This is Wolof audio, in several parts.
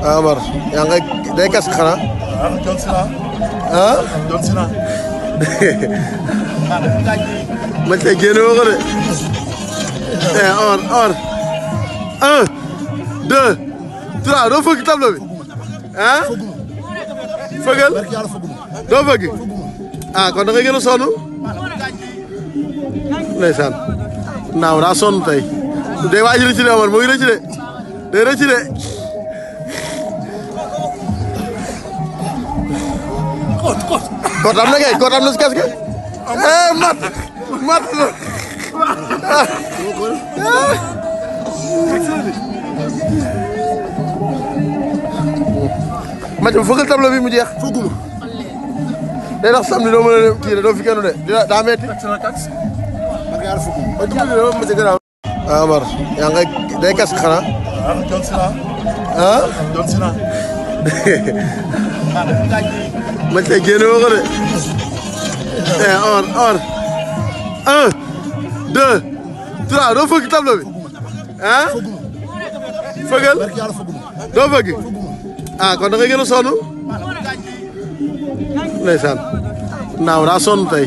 Amar yaa ngay day kas xanaa. John Sina. ah. John Sina. man tey génne woo ko de. Amar 1 2 3 doo fëgg tableau bi. ah. fëggal. doo fëgg. ah kon da ngay gën a sonn. ndeysaan. naaw daa sonn tey. day waaj rëcc de Amar mu ngi rëcc de. day rëcc de. Kot am na kay kot am na si kas gi. mat la. Mathieu bu fëggal tableau bi mu jeex. Fëgguma. day tax samedi doo mën a kii de doo fi kenn de daa metti. Amar yaa ngay day kas xanaa. John Sina. ah. John Sina. man tey génne woo ko de. Amar 1 2 3 doo fëgg tableau bi. ah. fëggal. doo fëgg. ah kon da ngay gën a sonn. ndeysaan. naaw daa sonn tey.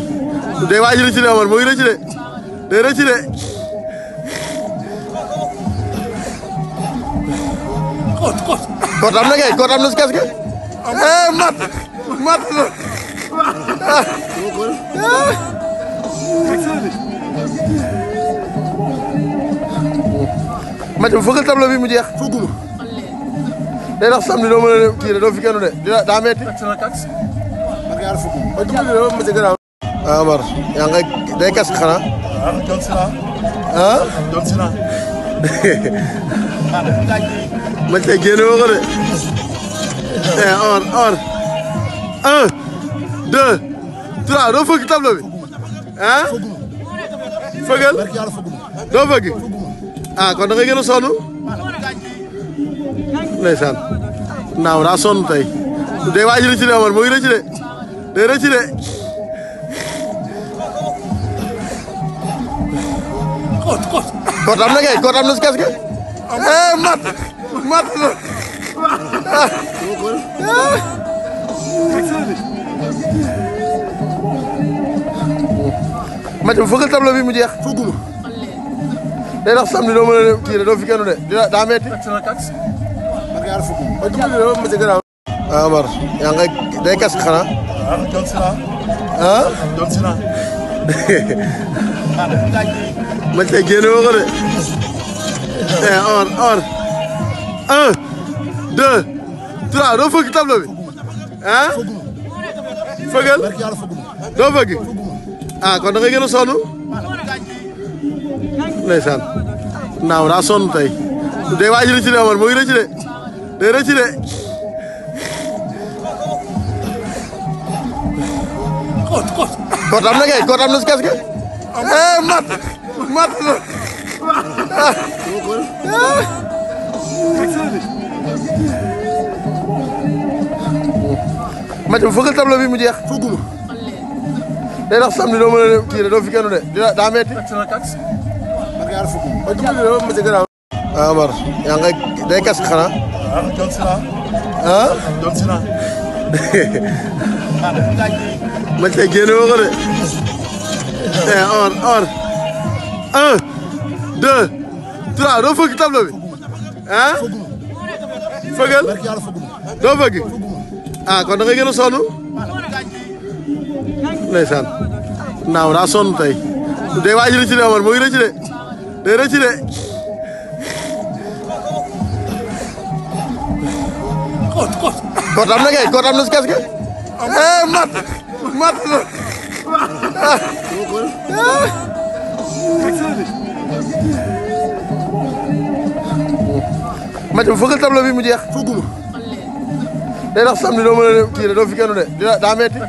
day waaj rëcc de Amar mu ngi rëcc de. day rëcc de. kot am na kay kot am na si kas gi. mat la. Mathieu bu fëggal tableau bi mu jeex. Fëgguma. day tax samedi doo mën a kii de doo fi kenn de daa metti. Amar yaa ngay day kas xanaa. John Sina. ah. John Sina. man tey génne woo ko de. Amar 1 2 3 doo fëgg tableau bi. ah. fëggal. doo fëgg. ah kon da ngay gën a sonn. ndeysaan. naaw daa sonn tey. day waaj rëcc de Amar mu ngi rëcc de. day rëcc de. kot am na kay kot am na si kas gi. mat la. Mathieu bu fëggal tableau bi mu jeex. Fëgguma. day tax samedi doo mën a kii de doo fi kenn de daa metti. Amar yaa ngay day kas xanaa. John Sina. ah. John Sina. man tey génne woo ko de. Amar 1 2 3 doo fëgg tableau bi. ah. fëggal. doo fëgg. ah kon da ngay gën a sonn. ndeysaan. naaw daa sonn tey. day waaj rëcc de Amar mu ngi rëcc de. day rëcc de. kot am na kay kot am na si kas gi. mat la. Mathieu bu fëggal tableau bi mu jeex. Fëgguma. day tax samedi doo mën a kii de doo fi kenn de daa metti. Amar yaa ngay day kas xanaa. John Sina. ah. John Sina. man tey génne woo ko de. Amar 1 2 3 doo fëgg tableau bi. ah. fëggal. doo fëgg. ah kon da ngay gën a sonn. ndeysaan. naaw daa sonn tey. day waaj rëcc de Amar mu ngi rëcc de. day rëcc de. kot am na kay kot am na si kas gi. mat la. Mathieu bu fëggal tableau bi mu jeex. Fëgguma. day tax samedi doo mën a kii de doo fi kenn de daa metti.